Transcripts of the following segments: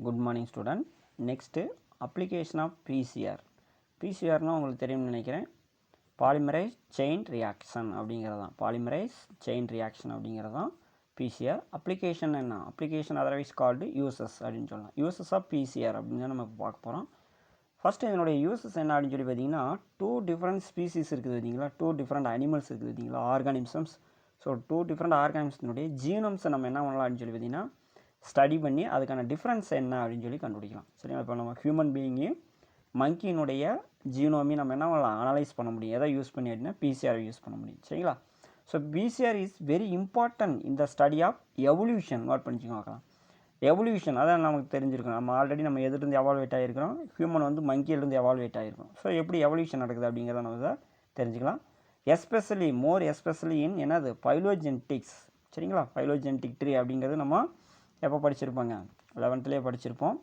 Good morning student. Next application of PCR. PCR னா உங்களுக்கு தெரியும்னு நினைக்கிறேன். Polymerase chain reaction அப்படிங்கிறது தான். Polymerase chain reaction அப்படிங்கிறது தான் PCR. Application என்ன? Application otherwise called uses அப்படின்னு சொல்லலாம். Uses of PCR அப்படின்னு தான் நம்ம பார்க்க போகிறோம். ஃபஸ்ட்டு இதனுடைய யூசஸ் என்ன அப்படின்னு சொல்லி பார்த்தீங்கன்னா, 2 different ஸ்பீசிஸ் இருக்குது பார்த்தீங்களா, 2 different அனிமல்ஸ் இருக்குது பார்த்தீங்களா, ஆர்கானிசம்ஸ். ஸோ 2 different ஆர்கானிசம்ஸினுடைய ஜீனம்ஸை நம்ம என்ன பண்ணலாம் அப்படின்னு சொல்லி பார்த்தீங்கன்னா, ஸ்டடி பண்ணி அதுக்கான டிஃப்ரென்ஸ் என்ன அப்படின்னு சொல்லி கண்டுபிடிக்கலாம். சரிங்களா? இப்போ நம்ம ஹியூமன் பீயிங்கு மங்கியினுடைய ஜீனோமையும் நம்ம என்ன பண்ணலாம், அனலைஸ் பண்ண முடியும். எதை யூஸ் பண்ணி அப்படின்னா பிசிஆர் யூஸ் பண்ண முடியும். சரிங்களா? So PCR is very important இந்த ஸ்டடி ஆஃப் எவல்யூஷன். நோட் பண்ணிச்சுங்க பார்க்கலாம். எவல்யூஷன் அதான் நமக்கு தெரிஞ்சிருக்கும். நம்ம ஆல்ரெடி நம்ம எதிலிருந்து எவால்வேட் ஆகிருக்கிறோம், ஹியூமன் வந்து மங்கியிலிருந்து எவால்வேட் ஆகிருக்கும். ஸோ எப்படி எவல்யூஷன் நடக்குது அப்படிங்கிறத நம்ம தெரிஞ்சுக்கலாம். எஸ்பெஷலி மோர் எஸ்பெஷலி இன் என்னது பைலோஜெனட்டிக்ஸ். சரிங்களா? பைலோஜெனட்டிக் ட்ரீ அப்படிங்கிறது நம்ம எப்போ படிச்சிருப்பாங்க, 11th படிச்சிருப்போம்.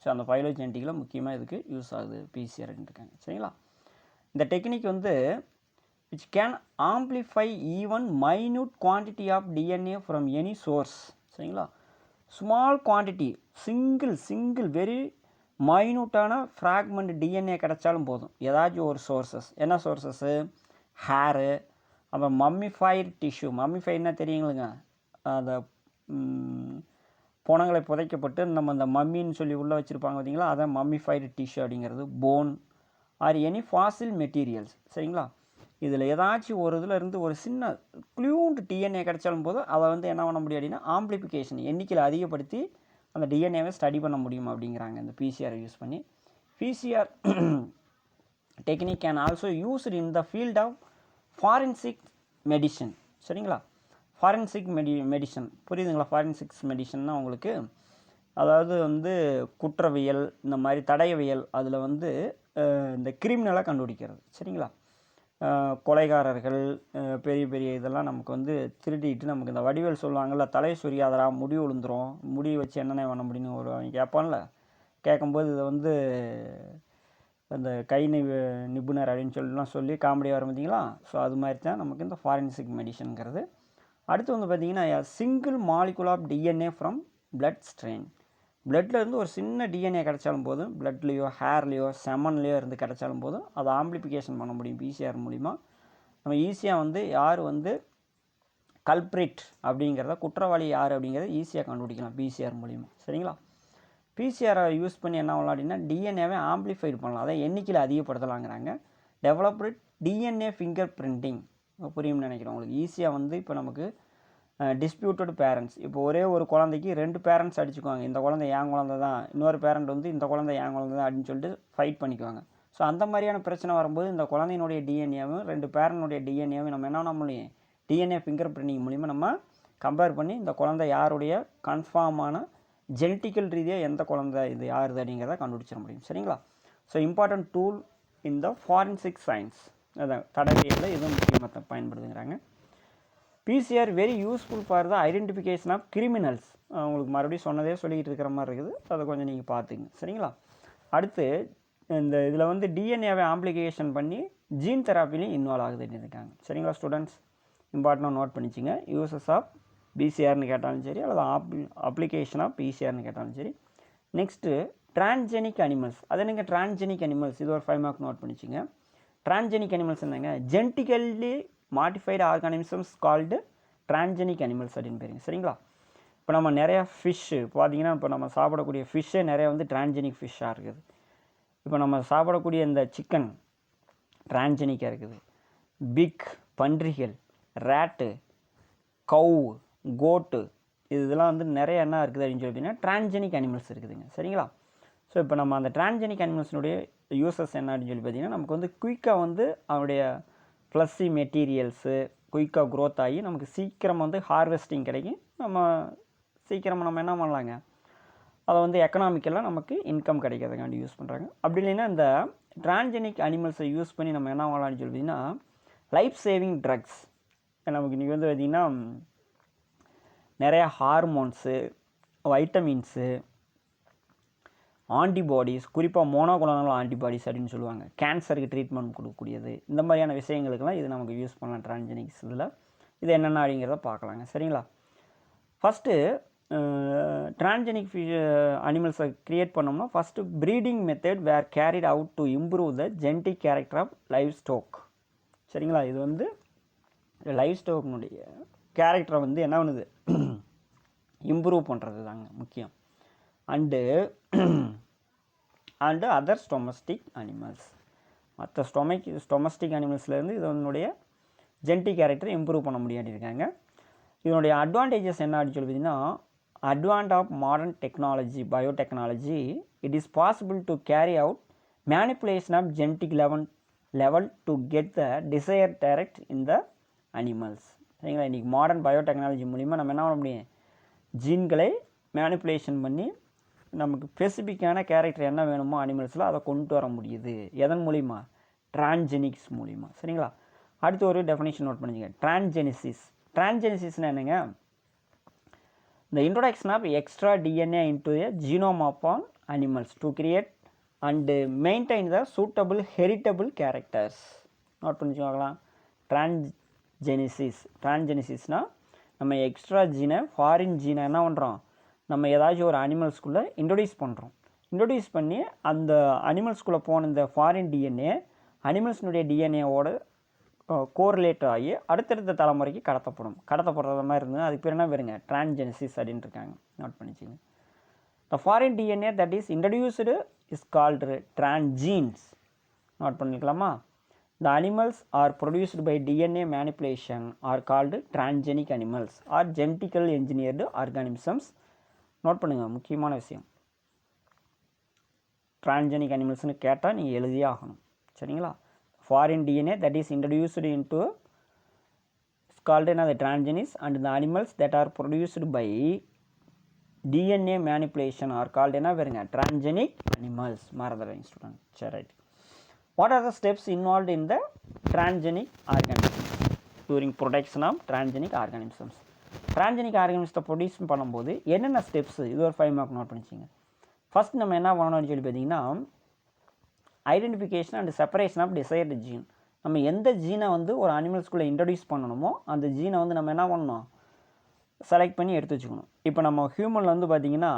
ஸோ அந்த பைலோஜெனட்டிக்கில் முக்கியமாக இதுக்கு யூஸ் ஆகுது பிசிஆர் இருக்காங்க. சரிங்களா? இந்த டெக்னிக் வந்து which can amplify even minute quantity of DNA from any source. சரிங்களா? ஸ்மால் குவான்டிட்டி சிங்கிள் வெரி மைனூட்டான ஃப்ராக்மெண்ட் டிஎன்ஏ கிடச்சாலும் போதும். ஏதாச்சும் ஒரு சோர்ஸஸ். என்ன சோர்ஸஸ்ஸு? ஹேரு, அப்புறம் மம்மிஃபைடு டிஷ்யூ. மம்மிஃபைடுனா தெரியுங்களுங்க, அந்த புணங்களை புதைக்கப்பட்டு நம்ம இந்த மம்மின்னு சொல்லி உள்ளே வச்சுருப்பாங்க பார்த்தீங்களா, அதான் மம்மிஃபைடு டிஷ்யூ அப்படிங்கிறது. Bone or any fossil materials. சரிங்களா? இதில் ஏதாச்சும் ஒரு இதில் இருந்து ஒரு சின்ன க்ளூண்டு டிஎன்ஏ கிடைச்சாலும் போதும் அதை வந்து என்ன பண்ண முடியும் அப்படின்னா ஆம்ப்ளிஃபிகேஷன் எண்ணிக்கையில் அதிகப்படுத்தி அந்த டிஎன்ஏவை ஸ்டடி பண்ண முடியும் அப்படிங்கிறாங்க இந்த பிசிஆரை யூஸ் பண்ணி. PCR technique can also used in the field of forensic medicine. சரிங்களா? ஃபாரென்சிக் மெடிசன் புரியுதுங்களா? ஃபாரென்சிக்ஸ் மெடிசன்னா உங்களுக்கு அதாவது வந்து குற்றவியல், இந்த மாதிரி தடயவியல், அதில் வந்து இந்த கிரிமினலாக கண்டுபிடிக்கிறது. சரிங்களா? கொலைகாரர்கள், பெரிய பெரிய இதெல்லாம் நமக்கு வந்து திருடிட்டு நமக்கு இந்த வடிவேல் சொல்லுவாங்கள்ல, தலை சொரியாதரா முடி விழுந்துரும், முடி வச்சு என்னென்ன பண்ண முடியும்னு ஒரு கேட்பான்ல, கேட்கும்போது இதை வந்து அந்த கை நிபுணர் அப்படின்னு சொல்லிலாம் சொல்லி காமெடியாக வரும் பார்த்தீங்களா. ஸோ அது மாதிரி தான் நமக்கு இந்த ஃபாரென்சிக் மெடிசனுங்கிறது. அடுத்து வந்து பார்த்திங்கன்னா single molecule of DNA from blood strain. பிளட்லேருந்து ஒரு சின்ன டிஎன்ஏ கிடைச்சாலும் போதும், பிளட்லேயோ ஹேர்லேயோ செமன்லேயோ இருந்து கிடைச்சாலும் போதும், அதை ஆம்ப்ளிஃபிகேஷன் பண்ண முடியும் பிசிஆர் மூலிமா. நம்ம ஈஸியாக வந்து யார் வந்து கல்ப்ரிட் அப்படிங்கிறத, குற்றவாளி யார் அப்படிங்கிறத ஈஸியாக கண்டுபிடிக்கலாம் பிசிஆர் மூலிமா. சரிங்களா? பிசிஆரை யூஸ் பண்ணி என்ன பண்ணலாம் அப்படின்னா டிஎன்ஏவை ஆம்ப்ளிஃபைடு பண்ணலாம், அதை எண்ணிக்கையில் அதிகப்படுத்தலாங்கிறாங்க. Developed DNA fingerprinting. புரியும்னு நினைக்கிறேன் உங்களுக்கு. ஈஸியாக வந்து இப்போ நமக்கு டிஸ்பியூட்டட் பேரண்ட்ஸ், இப்போ ஒரே ஒரு குழந்தைக்கு 2 பேரண்ட்ஸ் அடிச்சுக்குவாங்க, இந்த குழந்தை என் குழந்தை தான், இன்னொரு பேரண்ட் வந்து இந்த குழந்தை என் குழந்தை தான் அப்படின்னு சொல்லிட்டு ஃபைட் பண்ணிக்குவாங்க. ஸோ அந்த மாதிரியான பிரச்சனை வரும்போது இந்த குழந்தையினுடைய டிஎன்ஏவும் 2 பேரண்ட்னுடைய டிஎன்ஏவும் நம்ம என்ன பண்ண முடியும், டிஎன்ஏ ஃபிங்கர் பிரிண்டிங் மூலிமா நம்ம கம்பேர் பண்ணி இந்த குழந்தை யாருடைய கன்ஃபார்மான ஜெனட்டிக்கல் ரீதியாக எந்த குழந்தை இது யாருது அப்படிங்கிறத கண்டுபிடிச்சிட முடியும். சரிங்களா? ஸோ இம்பார்ட்டன்ட் டூல் இந்த ஃபாரென்சிக் சயின்ஸ், அதான் தடவியலில் இதுவும் முக்கியமாக பயன்படுதுங்கிறாங்க. PCR very useful for the identification of criminals. உங்களுக்கு மறுபடியும் சொன்னதே சொல்லிக்கிட்டு இருக்கிற மாதிரி இருக்குது, அதை கொஞ்சம் நீங்கள் பார்த்துங்க. சரிங்களா? அடுத்து இந்த இதில் வந்து டிஎன்ஏவை ஆம்ப்ளிகேஷன் பண்ணி ஜீன் தெராப்பிலையும் இன்வால்வ் ஆகுதுன்னு இருக்காங்க. சரிங்களா ஸ்டூடெண்ட்ஸ்? இம்பார்ட்டண்டாக நோட் பண்ணிச்சிங்க. யூசஸ் ஆஃப் பிசிஆர்னு கேட்டாலும் சரி, அல்லது அப்ளிகேஷன் ஆஃப் பிசிஆர்னு கேட்டாலும் சரி. Next transgenic animals. அது என்னங்க டிரான்ஜெனிக் அனிமல்ஸ்? இது ஒரு 5 மார்க் நோட் பண்ணிச்சிங்க. டிரான்ஜெனிக் அனிமல்ஸ் என்னங்க? Genetically modified organisms called transgenic animals அப்படின்னு பேருங்க. சரிங்களா? இப்போ நம்ம நிறையா ஃபிஷ்ஷு பார்த்தீங்கன்னா, இப்போ நம்ம சாப்பிடக்கூடிய ஃபிஷ்ஷே நிறையா வந்து டிரான்ஜெனிக் ஃபிஷ்ஷாக இருக்குது. இப்போ நம்ம சாப்பிடக்கூடிய இந்த சிக்கன் டிரான்ஜெனிக்காக இருக்குது. பிக் பன்றிகள், ரேட்டு, கவு, கோட்டு, இதெல்லாம் வந்து நிறைய என்ன இருக்குது அப்படின்னு சொல்லி பார்த்தீங்கன்னா டிரான்ஜெனிக் அனிமல்ஸ் இருக்குதுங்க. சரிங்களா? ஸோ இப்போ நம்ம அந்த டிரான்ஜெனிக் அனிமல்ஸினுடைய யூசஸ் என்ன அப்படின்னு சொல்லி பார்த்தீங்கன்னா, நமக்கு வந்து குயிக்காக வந்து அவனுடைய ஃப்ளஸ்ஸி மெட்டீரியல்ஸு குயிக்காக க்ரோத் ஆகி நமக்கு சீக்கிரம் வந்து ஹார்வெஸ்டிங் கிடைக்கும். நம்ம சீக்கிரமாக நம்ம என்ன பண்ணலாங்க, அதை வந்து எக்கனாமிக்கலாக நமக்கு இன்கம் கிடைக்கிறதுக்காண்டி யூஸ் பண்ணுறாங்க. அப்படி இல்லைன்னா இந்த டிரான்ஜெனிக் அனிமல்ஸை யூஸ் பண்ணி நம்ம என்ன பண்ணலாம்னு சொல்லி பார்த்தீங்கன்னா லைஃப் சேவிங் ட்ரக்ஸ். நமக்கு இன்றைக்கி வந்து பார்த்திங்கன்னா நிறையா ஹார்மோன்ஸு, வைட்டமின்ஸு, ஆன்டிபாடிஸ், குறிப்பாக மோனோகுளோனல் ஆன்டிபாடிஸ் அப்படின்னு சொல்லுவாங்க, கேன்சருக்கு ட்ரீட்மெண்ட் கொடுக்கக்கூடியது, இந்த மாதிரியான விஷயங்களுக்கெல்லாம் இது நமக்கு யூஸ் பண்ணலாம் டிரான்ஜெனிக்ஸ். இதில் இது என்னென்ன அப்படிங்கிறத பார்க்கலாங்க. சரிங்களா? ஃபஸ்ட்டு டிரான்ஜெனிக் அனிமல்ஸை க்ரியேட் பண்ணோம்னா first breeding method were carried out to improve the genetic character of livestock. சரிங்களா, இது வந்து லைவ் ஸ்டாக்னுடைய கேரக்டரை வந்து என்ன பண்ணுது, இம்ப்ரூவ் பண்ணுறது தாங்க முக்கியம். அண்டு அதர் டொமஸ்டிக் அனிமல்ஸ், மற்ற டொமஸ்டிக் அனிமல்ஸ்லேருந்து இதனுடைய ஜெனடிக் கேரக்டரை இம்ப்ரூவ் பண்ண முடியாட்டிருக்காங்க. இதனுடைய அட்வான்டேஜஸ் என்ன அப்படின்னு சொல்லி பார்த்தீங்கன்னா, advent of modern technology, biotechnology, it is possible to carry out manipulation of genetic level to get the desired direct in the animals. சரிங்களா, இன்றைக்கி மாடர்ன் பயோடெக்னாலஜி மூலிமா நம்ம என்ன பண்ண முடியும், ஜீன்களை மேனிப்புலேஷன் பண்ணி நமக்கு ஸ்பெசிஃபிக்கான கேரக்டர் என்ன வேணுமோ அனிமல்ஸில் அதை கொண்டு வர முடியுது. எதன் மூலிமா, டிரான்ஜெனிக்ஸ் மூலிமா. சரிங்களா, அடுத்து ஒரு டெஃபினேஷன் நோட் பண்ணிக்கங்க. டிரான்ஜெனிசிஸ்னால் என்னங்க, the introduction of extra DNA into a genome upon animals to create and maintain the suitable heritable characters. Note பண்ணிச்சுக்கலாம். டிரான்ஜெனிசிஸ்னால் நம்ம எக்ஸ்ட்ரா ஜீனை, ஃபாரின் ஜீனை என்ன பண்ணுறோம், நம்ம ஏதாச்சும் ஒரு அனிமல்ஸ்குள்ளே இன்ட்ரொடியூஸ் பண்ணி அந்த அனிமல்ஸ்குள்ளே போன இந்த ஃபாரின் டிஎன்ஏ அனிமல்ஸ்னுடைய டிஎன்ஏவோட கோரிலேட் ஆகி அடுத்தடுத்த தலைமுறைக்கு கடத்தப்படுறது மாதிரி இருந்தது. அதுக்கு பேர் என்ன பேருங்க, டிரான்ஜெனிசிஸ் அப்படின்னு இருக்காங்க. நோட் பண்ணிச்சிங்க. The foreign DNA that is introduced is called transgenes. Note பண்ணிக்கலாமா. The animals are produced by DNA manipulation are called transgenic animals are genetical engineered organisms. Note பண்ணுங்கள், முக்கியமான விஷயம். டிரான்ஜெனிக் அனிமல்ஸ்னு கேட்டால் நீங்கள் எழுதியே ஆகணும். சரிங்களா, foreign DNA that is introduced into is called the transgenics, and the animals that are produced by DNA manipulation are called transgenic animals. Maradara student. Right. What are the steps involved in the transgenic organisms during production of transgenic organisms? Transgenic organisms produce பண்ணும்போது என்னென்ன steps, இது ஒரு 5 mark note பண்ணிச்சிங்க. First நம்ம என்ன பண்ணணும்னு சொல்லி பார்த்தீங்கன்னா, identification and separation of desired gene. நம்ம எந்த ஜீனை வந்து ஒரு அனிமல்ஸ்குள்ளே இன்ட்ரடியூஸ் பண்ணணுமோ அந்த ஜீனை வந்து நம்ம என்ன பண்ணணும், செலக்ட் பண்ணி எடுத்து வச்சுக்கணும். இப்போ நம்ம ஹியூமனில் வந்து பார்த்திங்கன்னா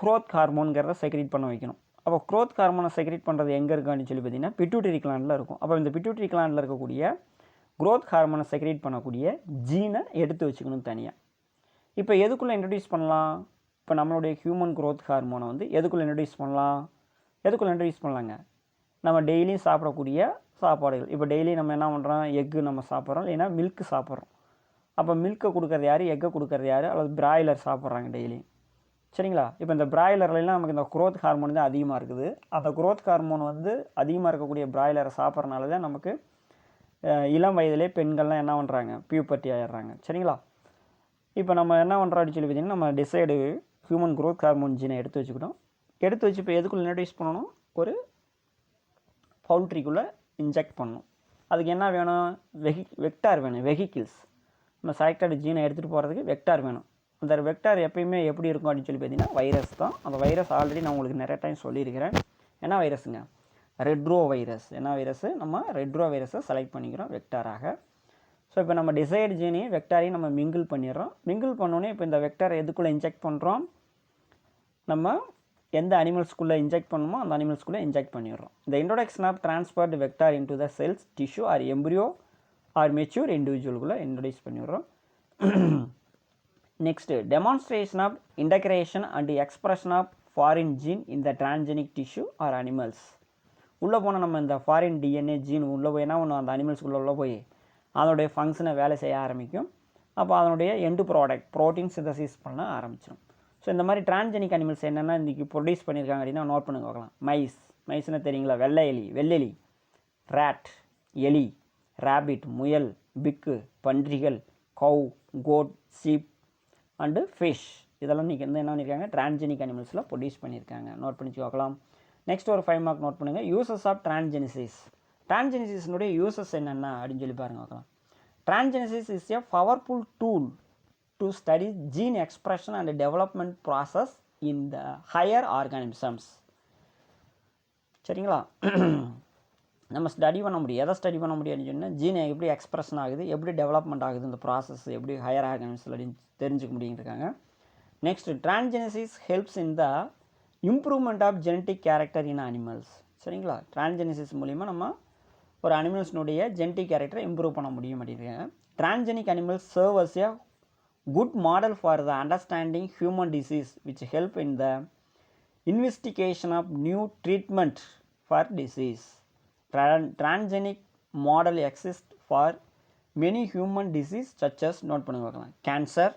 க்ரோத் ஹார்மோனுங்கிறத செக்ரேட் பண்ண வைக்கணும். அப்போ க்ரோத் ஹார்மோனை செக்ரேட் பண்ணுறது எங்கே இருக்கான்னு சொல்லி பார்த்தீங்கன்னா பிட்யூட்டரி கிளாண்டில் இருக்கும். அப்போ இந்த பிட்யூட்டரி கிளாண்டில் இருக்கக்கூடிய க்ரோத் ஹார்மோனை செக்ரேட் பண்ணக்கூடிய ஜீனை எடுத்து வச்சுக்கணும் தனியாக. இப்போ எதுக்குள்ளே இன்ட்ரடியூஸ் பண்ணலாம், இப்போ நம்மளுடைய ஹியூமன் க்ரோத் ஹார்மோனை வந்து எதுக்குள்ளே இன்ட்ரடியூஸ் பண்ணலாங்க, நம்ம டெய்லியும் சாப்பிடக்கூடிய சாப்பாடுகள். இப்போ டெய்லி நம்ம என்ன பண்ணுறோம், எக்கு நம்ம சாப்பிட்றோம், இல்லைன்னா மில்க்கு சாப்பிட்றோம். அப்போ மில்க்கை கொடுக்குறது யார், எக்கை கொடுக்குறது யார், அல்லது பிராய்லர் சாப்பிட்றாங்க டெய்லி. சரிங்களா, இப்போ இந்த பிராய்லர்லாம் நமக்கு இந்த க்ரோத் ஹார்மோன் தான் அதிகமாக இருக்குது. அந்த க்ரோத் ஹார்மோன் வந்து அதிகமாக இருக்கக்கூடிய பிராய்லரை சாப்பிட்றனால தான் நமக்கு இளம் வயதிலே பெண்கள்லாம் என்ன பண்ணுறாங்க, பியூபர்ட்டி ஆகிடுறாங்க. சரிங்களா, இப்போ நம்ம என்ன பண்ணுறோம் அப்படின்னு சொல்லி பார்த்தீங்கன்னா, நம்ம டிசைடு ஹியூமன் க்ரோத் ஹார்மோன் ஜீனை எடுத்து வச்சுக்கிட்டோம். எடுத்து வச்சு இப்போ எதுக்குள்ளே இன்ட்ரடியூஸ் பண்ணணும், ஒரு பவுல்ட்ரிக்குள்ளே இன்ஜெக்ட் பண்ணணும். அதுக்கு என்ன வேணும், வெக்டார் வேணும், வெஹிக்கிள்ஸ். நம்ம செலக்டட் ஜீனை எடுத்துகிட்டு போகிறதுக்கு வெக்டார் வேணும். அந்த வெக்டார் எப்பயுமே எப்படி இருக்கும் அப்படின்னு சொல்லி பார்த்தீங்கன்னா வைரஸ் தான். அந்த வைரஸ் ஆல்ரெடி நான் உங்களுக்கு நிறைய டைம் சொல்லியிருக்கிறேன். என்ன வைரஸுங்க, ரெட்ரோ வைரஸ். என்ன வைரஸு, நம்ம ரெட்ரோ வைரஸை செலக்ட் பண்ணிக்கிறோம் வெக்டாராக. ஸோ இப்போ நம்ம டிசைடு ஜீனையும் வெக்டாரையும் நம்ம மிங்கிள் பண்ணிடுறோம். மிங்கிள் பண்ணோன்னே இப்போ இந்த வெக்டாரை எதுக்குள்ளே இன்ஜெக்ட் பண்ணுறோம், நம்ம எந்த அனிமல்ஸ்குள்ளே இன்ஜெக்ட் பண்ணணுமோ அந்த அனிமல்ஸ்குள்ளே இன்ஜெக்ட் பண்ணிடுறோம். இந்த introduction of transferred vector into the cells, tissue or embryo or mature இண்டிவிஜுவலுக்குள்ளே இன்ட்ரடியூஸ் பண்ணிடுறோம். Next demonstration of integration and expression of foreign gene in the transgenic tissue or animals. உள்ளே போனால் நம்ம இந்த ஃபாரின் டிஎன்ஏ ஜீன் உள்ளே போய் என்ன ஒன்று அந்த அனிமல்ஸ்குள்ளே உள்ளே போய் அதனுடைய ஃபங்க்ஷனை வேலை செய்ய ஆரம்பிக்கும். அப்போ அதனுடைய எண்டு ப்ராடக்ட் ப்ரோட்டீன் சிந்தசிஸ் பண்ண ஆரம்பிச்சிடும். ஸோ இந்த மாதிரி டிரான்ஜெனிக் அனிமல்ஸ் என்னென்னா இன்றைக்கி ப்ரொடியூஸ் பண்ணியிருக்காங்க அப்படின்னா நோட் பண்ணி பார்க்கலாம். மைஸ்னு தெரியுங்களா, வெள்ளெலி, ரேட் எலி, ரேபிட் முயல், பிக்கு பன்றிகள், cow, goat, sheep and fish. இதெல்லாம் இன்றைக்கி வந்து என்ன பண்ணியிருக்காங்க, டிரான்ஜெனிக் அனிமல்ஸில் ப்ரொடியூஸ் பண்ணியிருக்காங்க. நோட் பண்ணி பார்க்கலாம். நெக்ஸ்ட் ஒரு 5 மார்க் நோட் பண்ணுங்கள். Uses of transgenesis. டிரான்ஜெனிசிஸ்னுடைய யூசஸ் என்னென்ன அப்படின்னு சொல்லி பாருங்கள் பார்க்கலாம். Transgenesis is a powerful tool to study gene expression and development process in the higher organisms. சரிங்களா, நம்ம ஸ்டடி பண்ண முடியும். எதை ஸ்டடி பண்ண முடியும்னு சொன்னால் ஜீன் எப்படி எக்ஸ்பிரஷன் ஆகுது, எப்படி டெவலப்மெண்ட் ஆகுது, இந்த ப்ராசஸ் எப்படி ஹையர் ஆர்கானிசம்ஸில் அப்படின்னு தெரிஞ்சுக்க முடியுங்கிறாங்க. Next transgenesis helps in the improvement of genetic character in animals. சரிங்களா, டிரான்ஜெனிசிஸ் மூலிமா நம்ம ஒரு அனிமல்ஸ்னுடைய ஜெனட்டிக் கேரக்டரை இம்ப்ரூவ் பண்ண முடியும் அப்படிங்கிறாங்க. Transgenic animals serve as a good model for the understanding human disease which help in the investigation of new treatment for disease. Transgenic model exists for many human disease such as note பண்ணி பார்க்கலாம் cancer,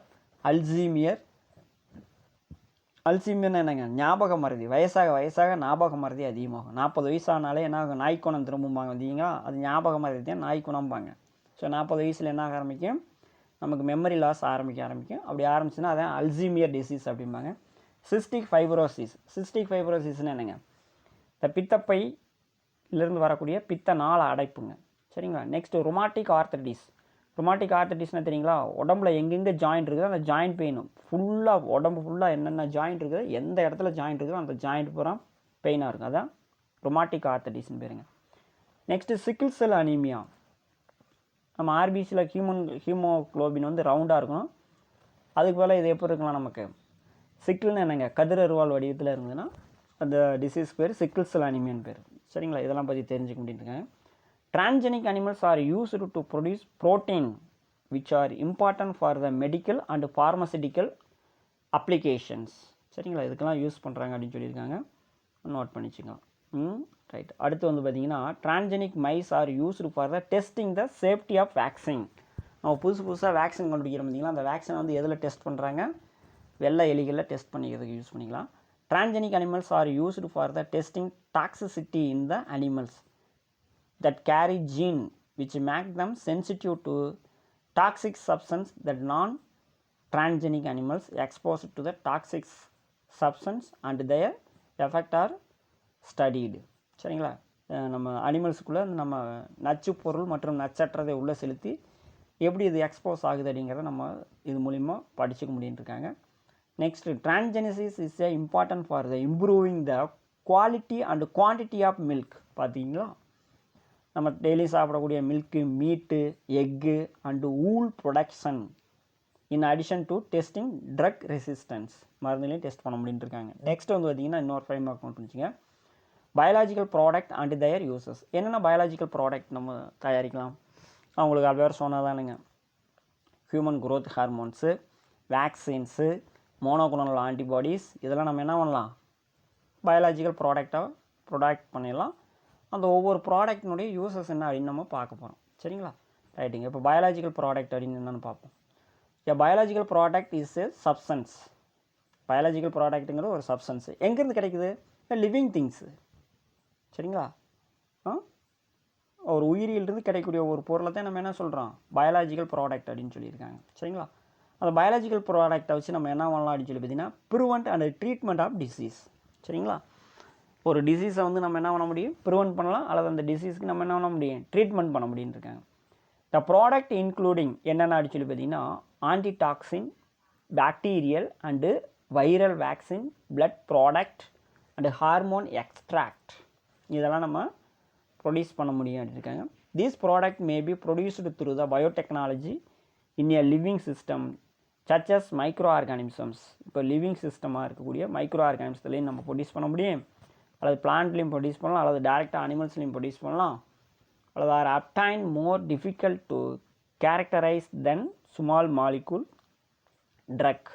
அல்சீமியர்னா என்னங்க, ஞாபக மறதி. வயசாக ஞாபக மறதி அதிகமாகும். 40 வயசானாலே என்ன ஆகும், நாய்க்குணம் திரும்பும்பாங்க வந்தீங்களா, அது ஞாபக மறதி தான் நாய்க்குணம்பாங்க. ஸோ 40 வயசில் என்ன ஆக ஆரம்பிக்கும், நமக்கு மெமரி லாஸ் ஆரம்பிக்கும். அப்படி ஆரம்பிச்சுன்னா அதான் அல்சீமியர் டிசீஸ் அப்படிம்பாங்க. சிஸ்டிக் ஃபைப்ரோசிஸ்னு என்னங்க, இந்த பித்தப்பை இருந்து வரக்கூடிய பித்த நாள அடைப்புங்க. சரிங்களா. நெக்ஸ்ட் ரொமாட்டிக் ஆர்த்தரைட்டிஸ்னா தெரியுங்களா, உடம்புல எங்கெங்கே ஜாயிண்ட் இருக்குதோ அந்த ஜாயிண்ட் பெயினும் ஃபுல்லாக உடம்பு ஃபுல்லாக என்னென்ன ஜாயிண்ட் இருக்குதோ எந்த இடத்துல ஜாயிண்ட் இருக்குதோ அந்த ஜாயிண்ட் பூரா பெயினாக இருக்கும். அதான் ரொமாட்டிக் ஆர்த்தரைட்டிஸ்னு பேருங்க. Next சிக்கிள் cell anaemia. நம்ம ஆர்பிசியில் ஹீமோக்ளோபின் வந்து ரவுண்டாக இருக்கணும். அதுக்கு மேலே இது எப்படி இருக்கலாம், நமக்கு சிக்கிள்னு என்னங்க, கதிரருவாள் வடிவத்தில் இருந்ததுன்னா அந்த டிசீஸ் பேர் சிக்கிள் செல் அனீமியான்னு பேர். சரிங்களா, இதெல்லாம் பற்றி தெரிஞ்சுக்க முடியுங்க. Transgenic animals R used to produce protein which are important for the medical and pharmaceutical applications. சரிங்களா, இதுக்கெல்லாம் யூஸ் பண்ணுறாங்க அப்படின்னு சொல்லியிருக்காங்க, நோட் பண்ணிச்சுங்க. ரைட். அடுத்து வந்து பார்த்திங்கன்னா transgenic mice are used for the testing the safety of vaccine. நம்ம புதுசாக வேக்சின் கண்டுபிடிக்கிறோம் பார்த்திங்களா, அந்த வேக்சினை வந்து எதில் டெஸ்ட் பண்ணுறாங்க, வெள்ளை எலிகளில் டெஸ்ட் பண்ணிக்கிறதுக்கு யூஸ் பண்ணிக்கலாம். Transgenic animals are used for the testing toxicity in the animals that carry gene which make them sensitive to toxic substance that non-transgenic animals exposed to the toxic substance and their effect are studied. சரிங்களா, நம்ம அனிமல்ஸுக்குள்ளே நம்ம நச்சு பொருள் மற்றும் நச்சற்றதை உள்ளே செலுத்தி எப்படி இது எக்ஸ்போஸ் ஆகுது அப்படிங்கிறத நம்ம இது மூலிமா படிச்சுக்க முடியுன்னு இருக்காங்க. Next transgenesis is a important for the improving the quality and quantity of milk. பார்த்தீங்களா, நம்ம டெய்லி சாப்பிடக்கூடிய milk, meat, egg and wool production in addition to testing drug resistance. மருந்துலையும் டெஸ்ட் பண்ண முடியுன்னு இருக்காங்க. நெக்ஸ்ட் வந்து பார்த்திங்கன்னா இன்னொரு 5 மார்க் நோட் பண்ணிச்சுங்க, biological product and their uses. என்னென்ன பயாலஜிக்கல் ப்ராடக்ட் நம்ம தயாரிக்கலாம், அவங்களுக்கு அது வேறு சொன்னதானுங்க. Human growth hormones, vaccines, monoclonal antibodies, இதெல்லாம் நம்ம என்ன பண்ணலாம், பயாலஜிக்கல் ப்ராடக்ட் பண்ணிடலாம். அந்த ஒவ்வொரு ப்ராடக்டினுடைய யூசஸ் என்ன அப்படின்னு நம்ம பார்க்க போகிறோம். சரிங்களா, ரைட்டுங்க. இப்போ பயாலஜிக்கல் ப்ராடக்ட் அப்படின்னு என்னென்னு பார்ப்போம். Biological product is a substance. Biological ப்ராடக்ட்டுங்கிறது ஒரு சப்ஸ்டன்ஸு. எங்கேருந்து கிடைக்குது, லிவிங் திங்ஸு. சரிங்களா, ஒரு உயிரியிலிருந்து கிடைக்கக்கூடிய ஒரு பொருளை தான் நம்ம என்ன சொல்கிறோம், பயாலஜிக்கல் ப்ராடக்ட் அப்படின்னு சொல்லியிருக்காங்க. சரிங்களா, அந்த பயாலஜிக்கல் ப்ராடக்டை வச்சு நம்ம என்ன பண்ணலாம் அப்படின்னு சொல்லி பார்த்தீங்கன்னா prevent and treatment of disease. சரிங்களா, ஒரு டிசீஸை வந்து நம்ம என்ன பண்ண முடியும், ப்ரிவெண்ட் பண்ணலாம், அல்லது அந்த டிசீஸ்க்கு நம்ம என்ன பண்ண முடியும், ட்ரீட்மெண்ட் பண்ண முடியும்னு இருக்காங்க. த ப்ராடக்ட் இன்க்ளூடிங் என்னென்ன அப்படின்னு சொல்லி பார்த்தீங்கன்னா antitoxin, bacterial and viral vaccine, blood product and hormone extract, இதெல்லாம் நம்ம ப்ரொடியூஸ் பண்ண முடியும் அப்படின்னு இருக்காங்க. These product may be produced through the biotechnology in a living system such as micro organisms. இப்போ லிவிங் சிஸ்டமாக இருக்கக்கூடிய மைக்ரோ ஆர்கானிசத்துலேயும் நம்ம ப்ரொடியூஸ் பண்ண முடியும், அல்லது பிளான்ட்லேயும் ப்ரொடியூஸ் பண்ணலாம், அல்லது டேரெக்டாக அனிமல்ஸ்லையும் ப்ரொடியூஸ் பண்ணலாம், அல்லது are obtain more difficult to characterize than small molecule drug.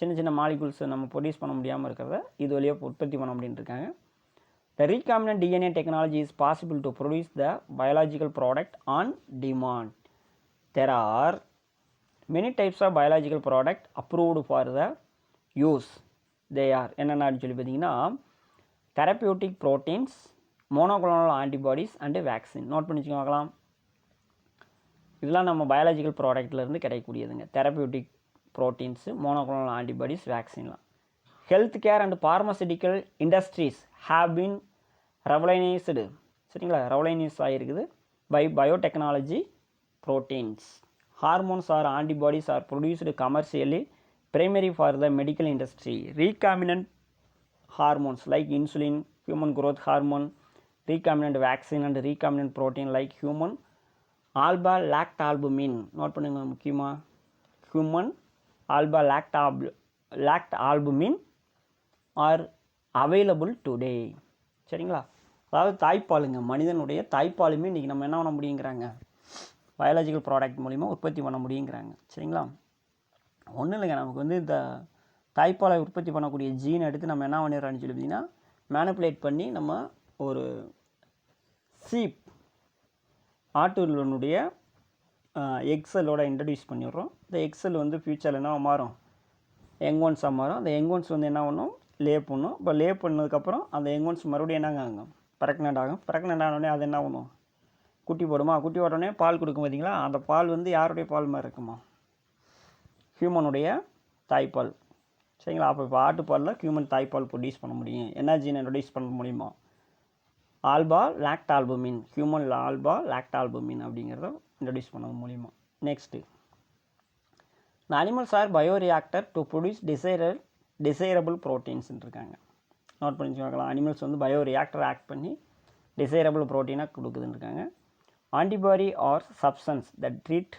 சின்ன மாலிகூல்ஸை நம்ம ப்ரொடியூஸ் பண்ண முடியாமல் இருக்கிறத இது வழியாக உற்பத்தி பண்ண முடியுன்னு இருக்காங்க. The recombinant DNA technology is possible to produce the biological product on demand. There are many types of biological product approved for the use. They are என்னென்னு சொல்லி பார்த்தீங்கன்னா therapeutic proteins, monoclonal antibodies and vaccine. Note பண்ணிச்சுங்க பார்க்கலாம். இதெல்லாம் நம்ம biological ப்ராடக்ட்லேருந்து கிடைக்கக்கூடியதுங்க. Therapeutic proteins, monoclonal antibodies, வேக்சின்லாம். Health care and pharmaceutical industries have been revolutionised. சரிங்களா, ரெவலைனைஸ் ஆகிருக்குது by biotechnology proteins. Hormones or antibodies are produced commercially primary for the medical industry. Recombinant hormones like insulin, human growth hormone, recombinant vaccine and recombinant protein like human alpha lactalbumin. நோட் பண்ணுங்க முக்கியமாக, human alpha lactalbumin are available today. சரிங்களா? அதாவது தாய்ப்பாலுங்க, மனிதனுடைய தாய்ப்பாலுமே இன்றைக்கி நம்ம என்ன பண்ண முடியுங்கிறாங்க, பயாலஜிக்கல் ப்ராடக்ட் மூலிமா உற்பத்தி பண்ண முடியுங்கிறாங்க. சரிங்களா? ஒன்றும் இல்லைங்க, நமக்கு வந்து இந்த தாய்ப்பாலை உற்பத்தி பண்ணக்கூடிய ஜீன் எடுத்து நம்ம என்ன பண்ணிடுறோம்னு சொல்லி பார்த்தீங்கன்னா மேனிப்புலேட் பண்ணி நம்ம ஒரு சீப் ஆட்டுடைய எக்ஸலோட இன்ட்ரடியூஸ் பண்ணிடுறோம். இந்த எக்ஸல் வந்து ஃப்யூச்சரில் என்ன மாறும், எங்கோன்ஸாக மாறும். அந்த எங்கோன்ஸ் வந்து என்ன பண்ணும், லே பண்ணும். இப்போ லே பண்ணதுக்கப்புறம் அந்த எங்கோன்ஸ் மறுபடியும் என்னங்க ஆகும், ப்ரெக்னென்ட் ஆகும். ப்ரெக்னென்ட் ஆனோடனே அது என்ன பண்ணும், குட்டி போடுமா. குட்டி போட்டோடனே பால் கொடுக்கும் பார்த்தீங்களா, அந்த பால் வந்து யாருடைய பால் மாதிரி இருக்குமா, ஹியூமனுடைய தாய்ப்பால். சரிங்களா? அப்போ இப்போ ஆட்டுப்பாலில் ஹியூமன் தாய்ப்பால் ப்ரொடியூஸ் பண்ண முடியும். என்ன ஜீனை இன்ட்ரடியூஸ் பண்ண முடியுமா, alpha lactalbumin, human alpha lactalbumin அப்படிங்கிறத இன்ட்ரடியூஸ் பண்ண முடியுமா. நெக்ஸ்ட்டு, இந்த animals are bioreactor to produce desirable ப்ரோட்டீன்ஸ்ன்னு இருக்காங்க. நோட் பண்ணி வச்சுக்கலாம். அனிமல்ஸ் வந்து பயோரியாக்டர் ஆக்ட் பண்ணி டிசைரபிள் ப்ரோட்டீனாக கொடுக்குதுன்னு இருக்காங்க. Antibody or substance that treat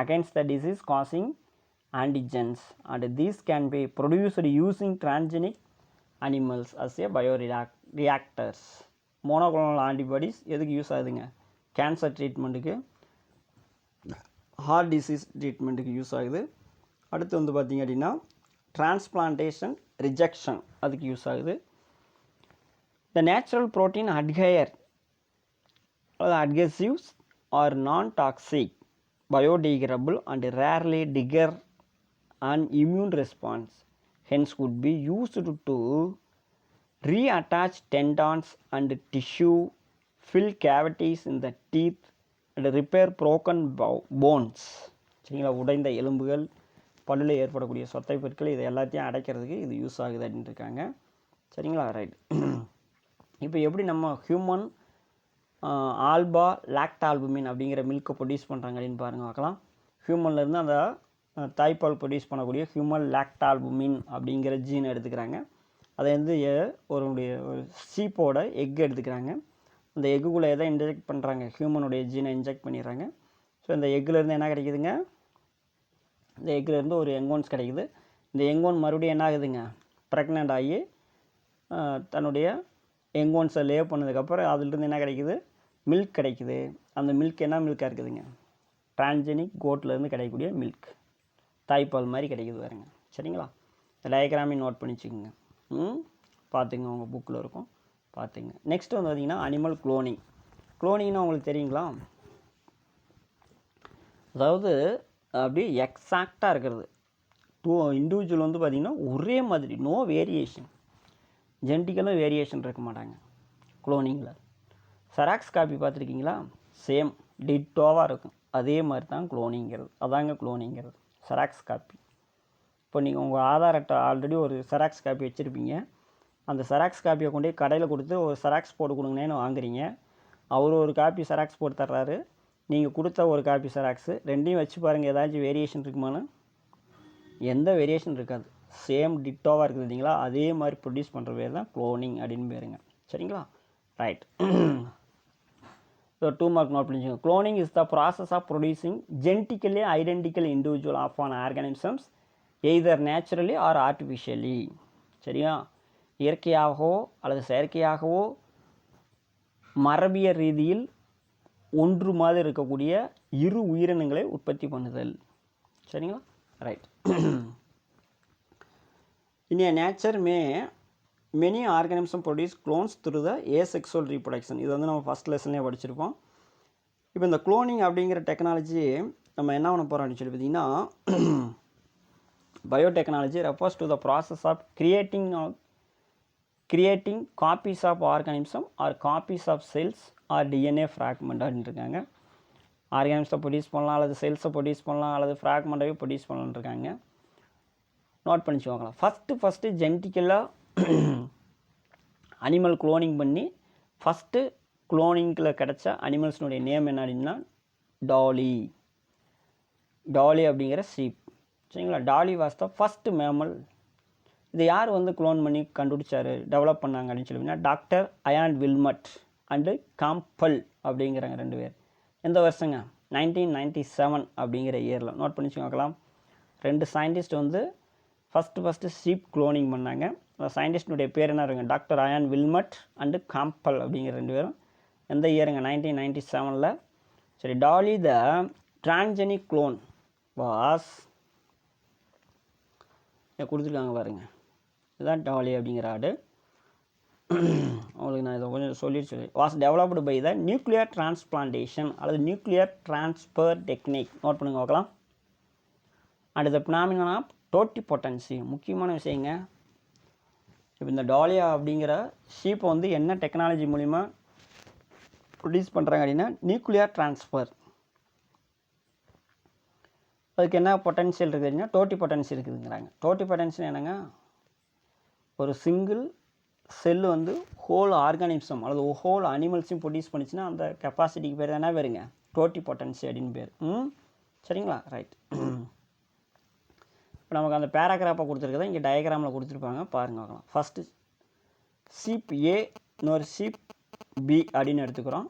against the disease causing antigens and these can be produced using transgenic animals as a bioreactors. monoclonal antibodies எதுக்கு யூஸ் ஆகுதுங்க, கேன்சர் ட்ரீட்மெண்ட்டுக்கு, ஹார்ட் டிசீஸ் ட்ரீட்மெண்ட்டுக்கு use ஆகுது. அடுத்து வந்து பார்த்திங்க அப்படின்னா டிரான்ஸ்பிளான்டேஷன் ரிஜெக்ஷன் அதுக்கு யூஸ் ஆகுது. The natural protein adhesives are non-toxic, biodegradable and rarely trigger an immune response, hence could be used to reattach tendons and tissue, fill cavities in the teeth and repair broken bones. சரிங்களா? உடைந்த எலும்புகள், பல்லில் ஏற்படக்கூடிய சொத்தை பொருட்கள், இது எல்லாத்தையும் அடைக்கிறதுக்கு இது யூஸ் ஆகுது அப்படின்னு இருக்காங்க. சரிங்களா? ரைட். இப்போ எப்படி நம்ம ஹியூமன் ஆல்பா லாக்டால்புமின் அப்படிங்கிற மில்கை ப்ரொடியூஸ் பண்ணுறாங்க அப்படின்னு பாருங்கள் பார்க்கலாம். ஹியூமன்லேருந்து அந்த தாய்ப்பால் ப்ரொடியூஸ் பண்ணக்கூடிய ஹியூமன் லாக்டால்புமின் அப்படிங்கிற ஜீன் எடுத்துக்கிறாங்க. அதை வந்து ஒரு சீப்போட எக் எடுத்துக்கிறாங்க. அந்த எக்குள்ளே எதை இன்ஜெக்ட் பண்ணுறாங்க, ஹியூமனுடைய ஜீனை இன்ஜெக்ட் பண்ணிடுறாங்க. ஸோ இந்த எக்குலேருந்து என்ன கிடைக்குதுங்க, இந்த எக்குலேருந்து ஒரு எங்கோன்ஸ் கிடைக்குது. இந்த எங்கோன் மறுபடியும் என்ன ஆகுதுங்க, ப்ரெக்னென்ட் ஆகி தன்னுடைய எங்கோன்ஸை லே பண்ணதுக்கப்புறம் அதிலிருந்து என்ன கிடைக்குது, மில்க் கிடைக்குது. அந்த மில்க் என்ன மில்காக இருக்குதுங்க, டிரான்ஜெனிக் கோட்லேருந்து கிடைக்கக்கூடிய மில்க், தாய்ப்பால் மாதிரி கிடைக்குது பாருங்க. சரிங்களா? டயக்ராமே நோட் பண்ணிச்சுக்கோங்க, பார்த்துங்க, உங்கள் புக்கில் இருக்கும், பார்த்துங்க. நெக்ஸ்ட் வந்து பார்த்திங்கன்னா அனிமல் குளோனிங். குளோனிங்னா உங்களுக்கு தெரியுங்களா, அதாவது அப்படியே எக்ஸாக்டாக இருக்கிறது. இண்டிவிஜுவல் வந்து பார்த்திங்கன்னா ஒரே மாதிரி, நோ வேரியேஷன், ஜெனட்டிக்கலாக வேரியேஷன் இருக்க மாட்டாங்க குளோனிங்கில். செராக்ஸ் காப்பி பார்த்துருக்கீங்களா, சேம் டிட்டோவாக இருக்கும். அதே மாதிரி தான் குளோனிங்கிறது, அதாங்க குளோனிங்கிறது, செராக்ஸ் காப்பி. இப்போ நீங்கள் உங்கள் ஆதார் அட்டை ஆல்ரெடி ஒரு செராக்ஸ் காப்பி வச்சுருப்பீங்க. அந்த செராக்ஸ் காப்பியை கொண்டு போய் கடையில் கொடுத்து ஒரு செராக்ஸ் போட்டு கொடுங்கன்னு வாங்குறீங்க. அவர் ஒரு காப்பி செராக்ஸ் போட்டு தர்றாரு, நீங்கள் கொடுத்த ஒரு காப்பி செராக்ஸு, ரெண்டையும் வச்சு பாருங்கள் ஏதாச்சும் வேரியேஷன் இருக்குமான்னு. எந்த வேரியேஷன் இருக்காது, சேம் டிட்டோவாக இருக்குது இல்லைங்களா. அதே மாதிரி ப்ரொடியூஸ் பண்ணுற பேர் தான் குளோனிங் அப்படின்னு பேருங்க. சரிங்களா? ரைட். ஸோ 2 மார்க் நோட் பண்ணிக்கோங்க. Cloning is the process of producing genetically identical individual of an organisms either naturally or artificially. சரியா? இயற்கையாகவோ அல்லது செயற்கையாகவோ மரபியல் ரீதியில் ஒன்று மாதிரி இருக்கக்கூடிய இரு உயிரினங்களை உற்பத்தி பண்ணுதல். சரிங்களா? Right. In a nature many organisms produce clones through the asexual reproduction. இது வந்து நம்ம ஃபஸ்ட் லெசன்லேயே படிச்சிருப்போம். இப்போ இந்த குளோனிங் அப்படிங்கிற டெக்னாலஜி நம்ம என்ன பண்ண போகிறோம் அப்படின்னு சொல்லி பார்த்தீங்கன்னா, biotechnology refers to the process of creating copies of organism or copies of cells or DNA fragment அப்படின்னு இருக்காங்க. ஆர்கானிசத்தை ப்ரொடியூஸ் பண்ணலாம், அல்லது செல்ஸை ப்ரொடியூஸ் பண்ணலாம், அல்லது ஃப்ராக்மெண்ட்டாகவே ப்ரொடியூஸ் பண்ணலான்னு இருக்காங்க. நோட் பண்ணிச்சுவாங்களா. ஃபஸ்ட்டு ஜெனட்டிக்கலாக அனிமல் குளோனிங் பண்ணி ஃபஸ்ட்டு குளோனிங்கில் கிடச்ச அனிமல்ஸ்னுடைய நேம் என்ன அப்படின்னா டாலி அப்படிங்கிற சீப். சரிங்களா? Dolly was the first mammal. இது யார் வந்து குளோன் பண்ணி கண்டுபிடிச்சாரு, டெவலப் பண்ணாங்க அப்படின்னு சொல்லிங்கன்னா doctor Ian Wilmut and Campbell அப்படிங்கிறாங்க 2 பேர். எந்த வருஷங்க? 1997 அப்படிங்கிற இயரில். நோட் பண்ணி வச்சுக்கலாம். 2 சயின்டிஸ்ட் வந்து ஃபஸ்ட்டு ஷீப் குளோனிங் பண்ணாங்க. அந்த சயின்டிஸ்டுடைய பேர் என்ன இருக்குங்க? Doctor Ian Wilmut and Campbell அப்படிங்கிற 2 பேரும். எந்த இயருங்க? 1997. சரி, Dolly the transgenic clone was கொடுத்துருக்காங்க பாருங்கள். இதுதான் டாலி அப்படிங்கிற ஆடு. உங்களுக்கு நான் இதை கொஞ்சம் சொல்லி was developed by the nuclear transplantation அல்லது நியூக்ளியர் டிரான்ஸ்ஃபர் டெக்னிக். நோட் பண்ணுங்க பார்க்கலாம். And the phenomena of totipotency. முக்கியமான விஷயங்க. இப்போ இந்த டாலியா அப்படிங்கிற ஷீப்பை வந்து என்ன டெக்னாலஜி மூலிமா ப்ரொடியூஸ் பண்ணுறாங்க அப்படின்னா நியூக்ளியர் டிரான்ஸ்ஃபர். அதுக்கு என்ன பொட்டன்ஷியல் இருக்குதுன்னா டோட்டிபொட்டன்சி இருக்குதுங்கிறாங்க. டோட்டிபொட்டன்சி என்னங்க? ஒரு சிங்கிள் செல்லு வந்து ஹோல் ஆர்கானிசம் அல்லது ஹோல் அனிமல்ஸையும் ப்ரொடியூஸ் பண்ணிச்சுன்னா அந்த கெப்பாசிட்டிக்கு பேர் என்ன பேருங்க? டோட்டிபொட்டன்சி அப்படின்னு பேர். சரிங்களா? ரைட். இப்போ நமக்கு அந்த பேராகிராஃபை கொடுத்துருக்கதான் இங்கே டயக்ராமில் கொடுத்துருப்பாங்க, பாருங்க பார்க்கலாம். ஃபஸ்ட்டு ஷீப் ஏ, இன்னொரு ஷீப் பி அப்படின்னு எடுத்துக்கிறோம்.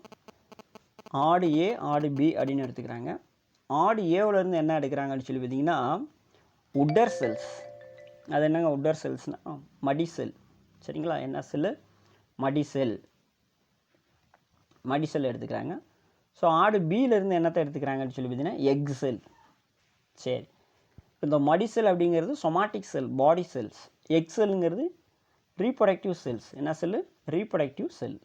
ஆடு ஏ, ஆடு பி அப்படின்னு எடுத்துக்கிறாங்க. ஆடு ஏவிலேருந்து என்ன எடுக்கிறாங்க அப்படின்னு சொல்லி பார்த்தீங்கன்னா உட்டர் செல்ஸ். அது என்னங்க உட்டர் செல்ஸ்னால் மடி செல். சரிங்களா? என்ன செல்லு? மடி செல். மடி செல் எடுத்துக்கிறாங்க. ஸோ ஆடு பியிலேருந்து என்னத்தை எடுத்துக்கிறாங்கன்னு சொல்லி பார்த்தீங்கன்னா எக் செல். சரி, இந்த மடி செல் அப்படிங்கிறது somatic cell, body cells. Egg செல்லுங்கிறது ரீப்ரொடக்டிவ் செல்ஸ். என்ன செல்லு? Reproductive cell.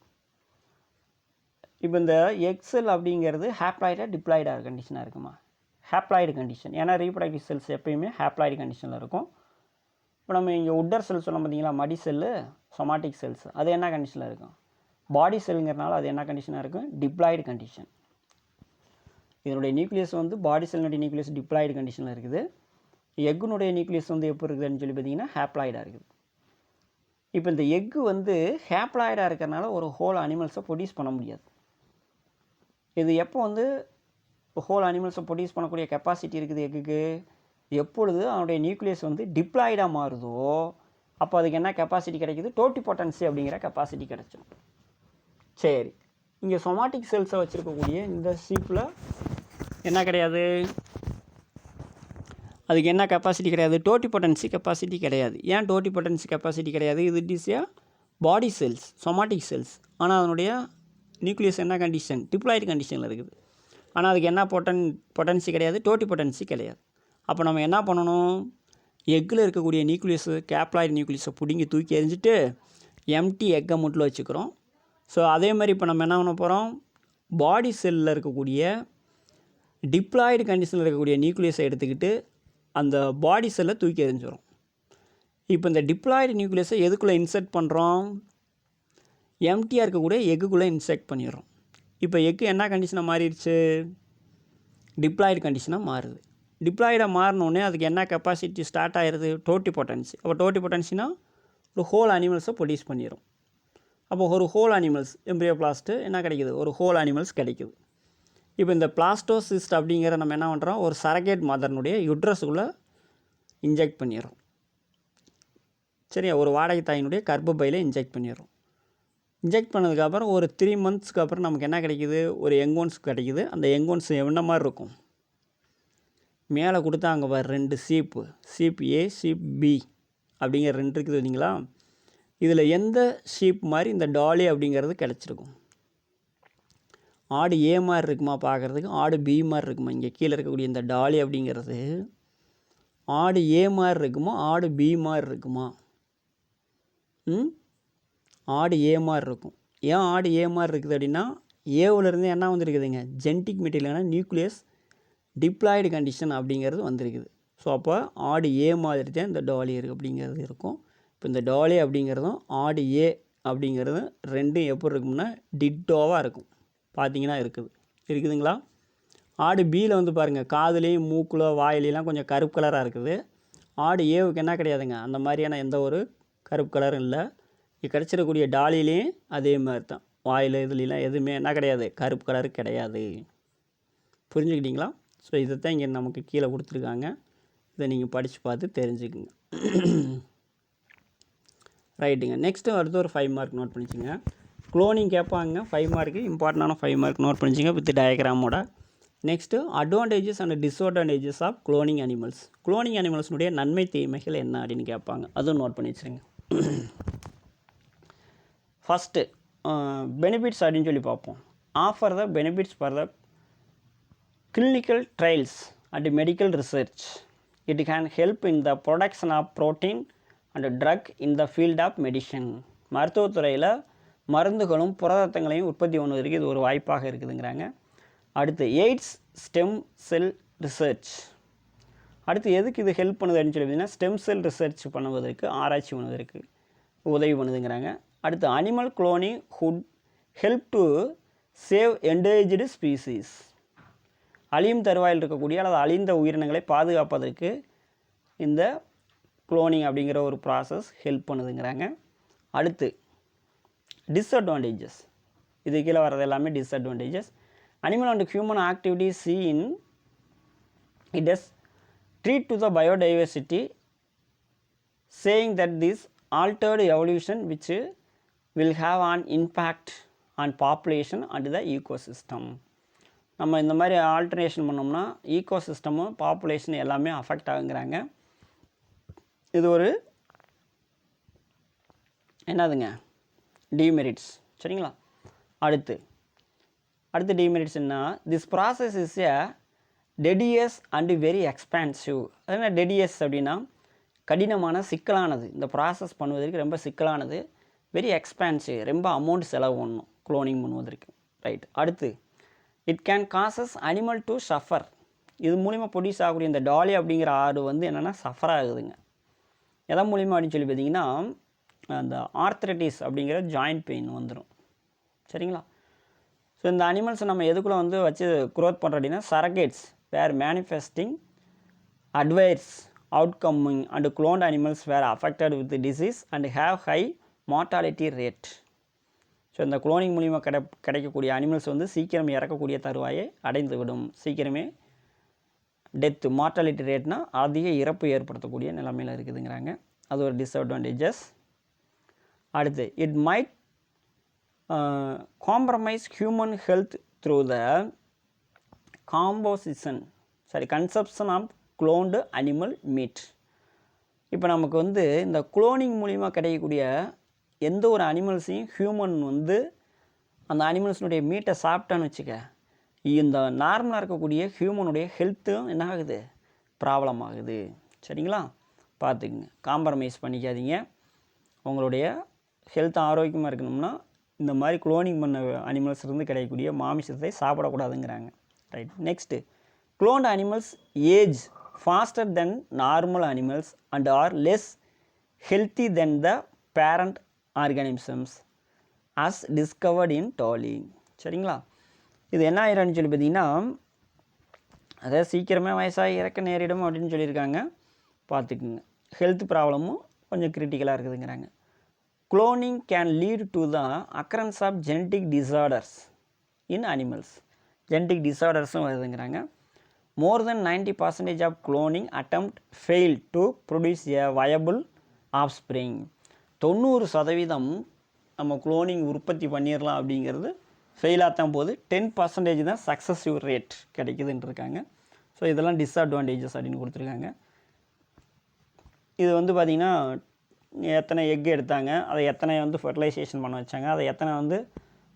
இப்போ இந்த எக் செல் அப்படிங்கிறது ஹேப்ளாய்டாக டிப்ளாய்டாக கண்டிஷனாக இருக்குமா? Haploid condition. ஏன்னா ரீப்ரொடக்டிவ் செல்ஸ் எப்பயுமே ஹேப்ளாய்டு கண்டிஷனில் இருக்கும். இப்போ நம்ம இங்கே உட்டர் செல் சொன்னோம் பார்த்தீங்களா, மடி செல்லு, சொமாட்டிக் செல்ஸ், அது என்ன கண்டிஷனில் இருக்கும்? பாடி செல்லுங்கிறனால அது என்ன கண்டிஷனாக இருக்கும்? Diploid condition. இதனுடைய நியூக்ளியஸ் வந்து பாடி செல்லுடைய நியூக்ளியஸ் டிப்ளாய்டு கண்டிஷனில் இருக்குது. எக்குனுடைய நியூக்ளியஸ் வந்து எப்போ இருக்குதுன்னு சொல்லி பார்த்தீங்கன்னா ஹேப்ளாய்டாக இருக்குது. இப்போ இந்த எக்கு வந்து ஹேப்ளாய்டாக இருக்கிறனால ஒரு ஹோல் அனிமல்ஸை ப்ரொடியூஸ் பண்ண முடியாது. இது எப்போ வந்து ஹோல் அனிமல்ஸை ப்ரொடியூஸ் பண்ணக்கூடிய கெப்பாசிட்டி இருக்குது எக்குக்கு? எப்பொழுது அதனுடைய நியூக்ளியஸ் வந்து டிப்ளாய்டாக மாறுதோ அப்போ அதுக்கு என்ன கெப்பாசிட்டி கிடைக்குது? டோட்டிபொட்டன்சி அப்படிங்கிற கெப்பாசிட்டி கிடைச்சிடும். சரி, இங்கே சொமாட்டிக் செல்ஸை வச்சுருக்கக்கூடிய இந்த ஷீப்பில் என்ன கிடையாது? அதுக்கு என்ன கெப்பாசிட்டி கிடையாது? டோட்டிபொட்டன்சி கெப்பாசிட்டி கிடையாது. ஏன் டோட்டிபொட்டன்சி கெப்பாசிட்டி கிடையாது? இது it is a body cells, somatic cells. ஆனால் அதனுடைய நியூக்ளியஸ் என்ன கண்டிஷன்? டிப்ளாய்டு கண்டிஷனில் இருக்குது. ஆனால் அதுக்கு என்ன பொட்டன்சி கிடையாது? டோட்டிபொட்டன்சி கிடையாது. அப்போ நம்ம என்ன பண்ணணும்? எக்கில் இருக்கக்கூடிய நியூக்ளியஸு, கேப்ளாய்டு நியூக்ளியஸை பிடிங்கி தூக்கி எறிஞ்சிட்டு எம்டி எக்கை மட்டும் வச்சுக்கிறோம். ஸோ அதே மாதிரி இப்போ நம்ம என்ன பண்ண போகிறோம்? பாடி செல்லில் இருக்கக்கூடிய டிப்ளாய்டு கண்டிஷனில் இருக்கக்கூடிய நியூக்ளியஸை எடுத்துக்கிட்டு அந்த பாடி செல்லை தூக்கி எறிஞ்சிடும். இப்போ இந்த டிப்ளாய்டு நியூக்ளியஸை எதுக்குள்ளே இன்செர்ட் பண்ணுறோம்? எம்டியாக இருக்கக்கூடிய எக்குள்ளே இன்செக்ட் பண்ணிடுறோம். இப்போ எக்கு என்ன கண்டிஷனாக மாறிடுச்சு? டிப்ளாய்டு கண்டிஷனாக மாறுது. டிப்ளாய்டாக மாறினோடனே அதுக்கு என்ன கெப்பாசிட்டி ஸ்டார்ட் ஆகிடுது? டோட்டிபொட்டன்சி. அப்போ டோட்டிபொட்டன்சினா ஒரு ஹோல் அனிமல்ஸை ப்ரொடியூஸ் பண்ணிடும். அப்போ ஒரு ஹோல் அனிமல்ஸ் எம்ப்ரியோபிளாஸ்ட்டு என்ன கிடைக்குது? ஒரு ஹோல் அனிமல்ஸ் கிடைக்குது. இப்போ இந்த பிளாஸ்டோசிஸ்ட் அப்படிங்கிற நம்ம என்ன பண்ணுறோம்? ஒரு சரகேட் மதர்னுடைய யுட்ரஸுக்குள்ளே இன்ஜெக்ட் பண்ணிடுறோம். சரியா? ஒரு வாடகை தாயினுடைய கர்ப்பப்பையில் இன்ஜெக்ட் பண்ணிடுறோம். இன்ஜெக்ட் பண்ணதுக்கப்புறம் ஒரு 3 மந்த்ஸ்க்கு அப்புறம் நமக்கு என்ன கிடைக்குது? ஒரு யங்கோன்ஸ் கிடைக்குது. அந்த யங்கோன்ஸ் என்ன மாதிரி இருக்கும்? மேலே கொடுத்தா அங்கே பாரு 2 ஷீப்பு, ஷீப் ஏ, ஷீப் பி அப்படிங்கிற 2 இருக்குது இல்லைங்களா? இதில் எந்த ஷீப் மாதிரி இந்த டாலி அப்படிங்கிறது கிடச்சிருக்கும்? ஆடு ஏ மாதிரி இருக்குமா பார்க்குறதுக்கு? ஆடு பி மாதிரி இருக்குமா? இங்கே கீழே இருக்கக்கூடிய இந்த டாலி அப்படிங்கிறது ஆடு ஏ மாதிரி இருக்குமா? ஆடு பி மாதிரி இருக்குமா? ஆடு ஏ மாதிரி இருக்கும். ஏன் ஆடு ஏ மாதிரி இருக்குது அப்படின்னா ஏவிலேருந்து என்ன வந்துருக்குதுங்க? ஜெனட்டிக் மெட்டீரியலான நியூக்ளியஸ் டிப்ளாய்டு கண்டிஷன் அப்படிங்கிறது வந்திருக்குது. ஸோ அப்போ ஆடு ஏ மாதிரி தான் இந்த டாலி இருக்குது அப்படிங்கிறது இருக்கும். இப்போ இந்த டாலி அப்படிங்கிறதும் ஆடு ஏ அப்படிங்கிறதும் ரெண்டும் எப்படி இருக்கும்னா டிட்டோவாக இருக்கும். பார்த்தீங்கன்னா இருக்குதுங்களா? ஆடு பியில் வந்து பாருங்கள், காதுலேயும் மூக்கில் வாயிலாம் கொஞ்சம் கருப்பு கலராக இருக்குது. ஆடு ஏவுக்கு என்ன கிடையாதுங்க? அந்த மாதிரியான எந்த ஒரு கருப்பு கலரும் இல்லை. இங்கே கிடச்சிடக்கூடிய டாலிலையும் அதே மாதிரி தான். வாயில் இதுலாம் எதுவுமே என்ன கிடையாது? கருப்பு கலரு கிடையாது. புரிஞ்சுக்கிட்டிங்களா? ஸோ இதை தான் இங்கே நமக்கு கீழே கொடுத்துருக்காங்க. இதை நீங்கள் படித்து பார்த்து தெரிஞ்சுக்குங்க. ரைட்டுங்க. நெக்ஸ்ட்டு அடுத்து ஒரு 5 மார்க் நோட் பண்ணிச்சுங்க. குளோனிங் கேட்பாங்க 5 மார்க்கு, இம்பார்ட்டண்டான 5 மார்க் நோட் பண்ணிச்சிங்க வித் டயக்ராமோட. Next advantages and disadvantages of cloning animals. Cloning அனிமல்ஸ்னுடைய நன்மை தீமைகள் என்ன அப்படின்னு கேட்பாங்க, அதுவும் நோட் பண்ணி வச்சுருங்க. ஃபஸ்ட்டு பெனிஃபிட்ஸ் அப்படின்னு சொல்லி பார்ப்போம். Offer the benefits for the clinical trials and medical research. It can help in the production of protein and drug in the field of medicine. மருத்துவத்துறையில் மருந்துகளும் புரதங்களையும் உற்பத்தி பண்ணுவதற்கு இது ஒரு வாய்ப்பாக இருக்குதுங்கிறாங்க. அடுத்து எய்ட்ஸ் ஸ்டெம் செல் ரிசர்ச். அடுத்து எதுக்கு இது ஹெல்ப் பண்ணுது அப்படின்னு சொல்லி பார்த்தீங்கன்னா ஸ்டெம் செல் ரிசர்ச் பண்ணுவதற்கு, ஆராய்ச்சி பண்ணுவதற்கு உதவி பண்ணுதுங்கிறாங்க. அடுத்து animal cloning would help to save endangered species. அழியும் தருவாயில் இருக்கக்கூடிய அல்லது அழிந்த உயிரினங்களை பாதுகாப்பதற்கு இந்த குளோனிங் அப்படிங்கிற ஒரு ப்ராசஸ் ஹெல்ப் பண்ணுதுங்கிறாங்க. அடுத்து டிஸ்அட்வான்டேஜஸ், இது கீழே வர்றது எல்லாமே disadvantages. Animal and human activity scene it does treat to the biodiversity, saying that this altered evolution which will have an impact on population and the ecosystem. நம்ம இந்த மாதிரி ஆல்டர்னேஷன் பண்ணோம்னா ஈகோசிஸ்டமும் population எல்லாமே அஃபெக்ட் ஆகுங்கிறாங்க. இது ஒரு என்னதுங்க டிமெரிட்ஸ், சரிங்களா. அடுத்து டிமெரிட்ஸ் என்ன, this process is a tedious and very expensive. அது என்ன டெடியஸ் அப்படின்னா கடினமான, சிக்கலானது. இந்த ப்ராசஸ் பண்ணுவதற்கு ரொம்ப சிக்கலானது. வெரி எக்ஸ்பென்சிவ், ரொம்ப அமௌண்ட் செலவு பண்ணணும் குளோனிங் பண்ணுவதற்கு, ரைட். அடுத்து it can causes animal to suffer. இது மூலிமா ப்ரொடியூஸ் ஆகக்கூடிய இந்த டாலி அப்படிங்கிற ஆடு வந்து என்னென்னா சஃபர் ஆகுதுங்க. எதன் மூலிமா அப்படின்னு சொல்லி பார்த்தீங்கன்னா அந்த ஆர்த்ரைட்டிஸ் அப்படிங்கிற ஜாயிண்ட் பெயின் வந்துடும், சரிங்களா. ஸோ இந்த அனிமல்ஸை நம்ம எதுக்குள்ளே வந்து வச்சு க்ரோத் பண்ணுறோம் அப்படின்னா surrogates where manifesting advice outcoming and cloned animals were affected with the disease and have high mortality rate. So இந்த குளோனிங் மூலிமா கிடைக்கக்கூடிய அனிமல்ஸ் வந்து சீக்கிரம் இறக்கக்கூடிய தருவாயை அடைந்து விடும். சீக்கிரமே டெத்து, மார்ட்டாலிட்டி ரேட்னா அதிக இறப்பு ஏற்படுத்தக்கூடிய நிலைமையில் இருக்குதுங்கிறாங்க. அது ஒரு டிஸ்அட்வான்டேஜஸ். அடுத்து it might compromise human health through the consumption of cloned animal meat. இப்போ நமக்கு வந்து இந்த குளோனிங் மூலிமா கிடைக்கக்கூடிய எந்த ஒரு அனிமல்ஸையும் ஹியூமன் வந்து அந்த அனிமல்ஸினுடைய மீட்டை சாப்பிட்டான்னு வச்சுக்க, இந்த நார்மலாக இருக்கக்கூடிய ஹியூமனுடைய ஹெல்த்தும் என்ன ஆகுது, ப்ராப்ளம் ஆகுது, சரிங்களா. பார்த்துக்குங்க, காம்ப்ரமைஸ் பண்ணிக்காதீங்க. உங்களுடைய ஹெல்த் ஆரோக்கியமாக இருக்கணும்னா இந்த மாதிரி குளோனிங் பண்ண அனிமல்ஸ் இருந்து கிடைக்கக்கூடிய மாமிசத்தை சாப்பிடக்கூடாதுங்கிறாங்க, right. Next cloned animals age faster than normal animals and are less healthy than the parent organisms as discovered in Dolly. சரிங்களா. இது என்ன ஆயிரம்னு சொல்லி பார்த்தீங்கன்னா அதாவது சீக்கிரமே வயசாகி இறக்க நேரிடும் அப்படின்னு சொல்லியிருக்காங்க. பார்த்துக்குங்க, ஹெல்த் ப்ராப்ளமும் கொஞ்சம் கிரிட்டிக்கலாக இருக்குதுங்கிறாங்க. Cloning can lead to the occurrence of genetic disorders in animals. Genetic டிசார்டர்ஸும் வருதுங்கிறாங்க. More than 90% of cloning attempt fail to produce a viable offspring. 90% நம்ம குளோனிங் உற்பத்தி பண்ணிடலாம் அப்படிங்கிறது ஃபெயிலாக தான் போகுது. 10% தான் சக்ஸஸிவ் ரேட் கிடைக்குதுன்னு இருக்காங்க. ஸோ இதெல்லாம் டிஸ்அட்வான்டேஜஸ் அப்படின்னு கொடுத்துருக்காங்க. இது வந்து பார்த்திங்கன்னா எத்தனை எக் எடுத்தாங்க, அதை எத்தனை வந்து ஃபெர்டிலைசேஷன் பண்ண வச்சாங்க, அதை எத்தனை வந்து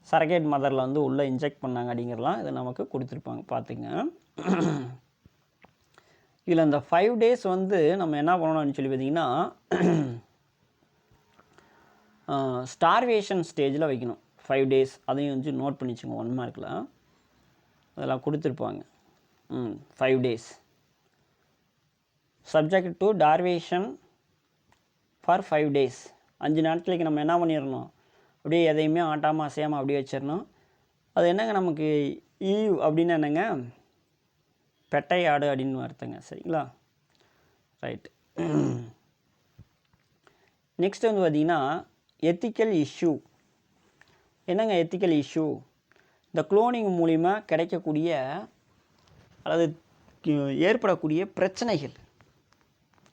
சரகேட் மதரில் வந்து உள்ளே இன்ஜெக்ட் பண்ணாங்க அப்படிங்கிறலாம் இதை நமக்கு கொடுத்துருப்பாங்க. பார்த்துங்க, இதில் இந்த 5 days வந்து நம்ம என்ன பண்ணணும்னு சொல்லி பார்த்தீங்கன்னா ஸ்டார்வேஷன் ஸ்டேஜில் வைக்கணும் 5 days. அதையும் வந்து நோட் பண்ணி வச்சுங்க, 1 மார்க்கில் அதெல்லாம் கொடுத்துருப்பாங்க. 5 days subject to starvation for 5 days. 5 நாட்களுக்கு நம்ம என்ன பண்ணிடணும், அப்படியே எதையுமே ஆட்டாமல் அசையாமல் அப்படியே வச்சிடணும். அது என்னங்க நமக்கு ஈவ் அப்படின்னு என்னங்க பெட்டை ஆடு அப்படின்னு அர்த்தங்க, சரிங்களா, ரைட். நெக்ஸ்ட் வந்து பார்த்திங்கன்னா எத்திக்கல் இஷ்யூ. என்னங்க எத்திக்கல் இஷ்யூ, இந்த குளோனிங் மூலிமா கிடைக்கக்கூடிய அல்லது ஏற்படக்கூடிய பிரச்சனைகள்,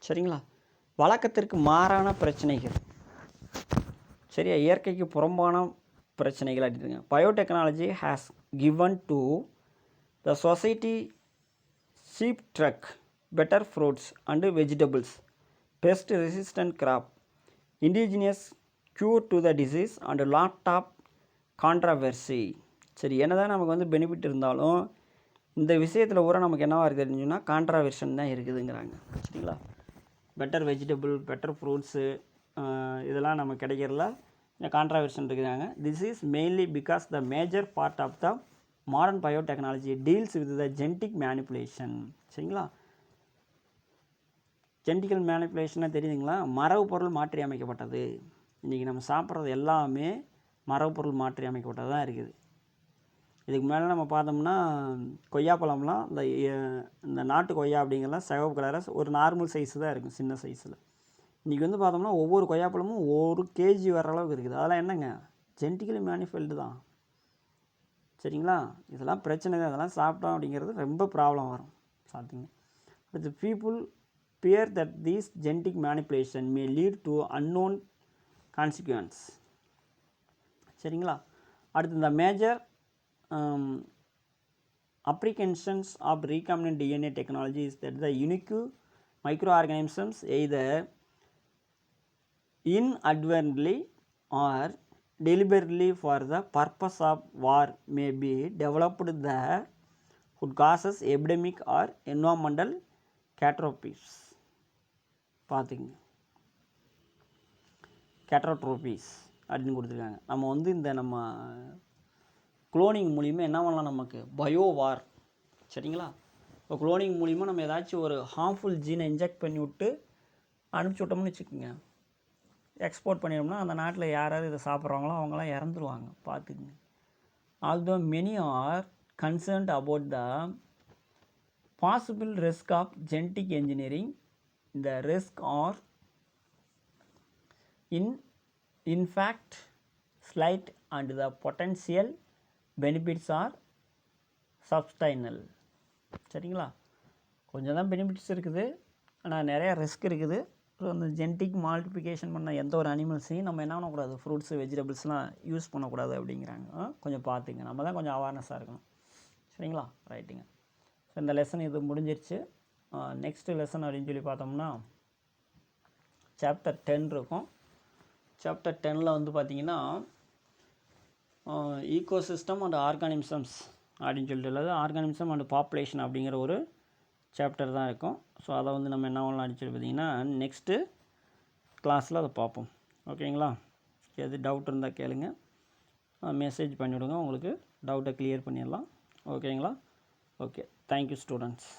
சரிங்களா, வழக்கத்திற்கு மாறான பிரச்சனைகள், சரியா, இயற்கைக்கு புறம்பான பிரச்சனைகள் அப்படிங்க. Biotechnology has given to the society cheap truck, better fruits and vegetables, pest resistant crop, indigenous cure to the disease and lot of controversy. சரி, என்னதான் நமக்கு வந்து பெனிஃபிட் இருந்தாலும் இந்த விஷயத்தில் பூரா நமக்கு என்னவா இருக்குதுன்னு சொன்னால் கான்ட்ராவர்ஷன் தான் இருக்குதுங்கிறாங்க. சரிங்களா? பெட்டர் வெஜிடபிள், பெட்டர் ஃப்ரூட்ஸு இதெல்லாம் நமக்கு கிடைக்கிறதுல இந்த கான்ட்ராவர்ஷன் இருக்குதாங்க. This is mainly because the major part of the modern biotechnology deals with the genetic manipulation. சரிங்களா? ஜெனட்டிக்கல் மேனிப்புலேஷனாக தெரியுதுங்களா? மரபு பொருள் மாற்றி அமைக்கப்பட்டது. இன்றைக்கி நம்ம சாப்பிட்றது எல்லாமே மரபு பொருள் மாற்றி அமைக்கப்பட்டது தான் இருக்குது. இதுக்கு மேலே நம்ம பார்த்தோம்னா கொய்யாப்பழம்லாம் இந்த நாட்டு கொய்யா அப்படிங்கிறலாம் சிவப்பு கலராக ஒரு நார்மல் சைஸு தான் இருக்கும், சின்ன சைஸில். இன்றைக்கி வந்து பார்த்தோம்னா ஒவ்வொரு கொய்யாப்பழமும் 1 kg வர அளவுக்கு இருக்குது. அதெல்லாம் என்னங்க, ஜெனட்டிக்கலி மேனிஃபைல்டு தான். சரிங்களா? இதெல்லாம் பிரச்சனை தான். இதெல்லாம் சாப்பிட்டோம் அப்படிங்கிறது ரொம்ப ப்ராப்ளம் வரும். சாப்பிட்டீங்க. அடுத்து people fear that these genetic manipulation may lead to unknown consequences. சரிங்களா? அடுத்து இந்த major applications of recombinant DNA technology is that the unique microorganisms either inadvertently or deliberately for the purpose of war may be developed that could causes epidemic or environmental catastrophes. பார்த்துங்க, கேட்ரோட்ரோபிஸ் அப்படின்னு கொடுத்துருக்காங்க. நம்ம வந்து இந்த நம்ம குளோனிங் மூலிமா என்ன பண்ணலாம், நமக்கு பயோவார். சரிங்களா? இப்போ குளோனிங் மூலிமா நம்ம ஏதாச்சும் ஒரு ஹார்ம்ஃபுல் ஜீனை இன்ஜெக்ட் பண்ணி விட்டு அனுப்பிச்சி விட்டோம்னு வச்சுக்கோங்க, எக்ஸ்போர்ட் பண்ணிட்டோம்னா அந்த நாட்டில் யாராவது இதை சாப்பிட்றாங்களோ அவங்களாம் இறந்துருவாங்க. பார்த்துக்குங்க. Although many are concerned about the possible risk of genetic engineering, the risk are in fact slight and the potential benefits are substantial. சரிங்களா? கொஞ்சம் தான் பெனிஃபிட்ஸ் இருக்குது, ஆனால் நிறையா ரிஸ்க் இருக்குது. ஸோ அந்த ஜெனட்டிக் மால்டிப்ளிகேஷன் பண்ண எந்த ஒரு அனிமல்ஸையும் நம்ம என்ன பண்ணக்கூடாது, ஃப்ரூட்ஸு வெஜிடபிள்ஸ்லாம் யூஸ் பண்ணக்கூடாது அப்படிங்கிறாங்க. கொஞ்சம் பார்த்துங்க, நம்ம தான் கொஞ்சம் அவேர்னஸாக இருக்கணும். சரிங்களா? ரைட்டுங்க. ஸோ இந்த லெசன் இது முடிஞ்சிருச்சு. நெக்ஸ்ட்டு லெசன் அப்படின்னு சொல்லி பார்த்தோம்னா சாப்டர் 10 இருக்கும். சாப்டர் 10ல் வந்து பார்த்திங்கன்னா ஈகோசிஸ்டம் அண்ட் ஆர்கானிசம்ஸ் அப்படின்னு சொல்லிட்டு உள்ளது. ஆர்கானிசம் அண்ட் பாப்புலேஷன் அப்படிங்கிற ஒரு சாப்டர் தான் இருக்கும். ஸோ அதை வந்து நம்ம என்ன பண்ணலாம் அப்படின்னு சொல்லி பார்த்திங்கன்னா நெக்ஸ்ட்டு கிளாஸில் அதை பார்ப்போம். ஓகேங்களா? எது டவுட் இருந்தால் கேளுங்க, மெசேஜ் பண்ணிவிடுங்க, உங்களுக்கு டவுட்டை கிளியர் பண்ணிடலாம். ஓகேங்களா? Okay, thank you students.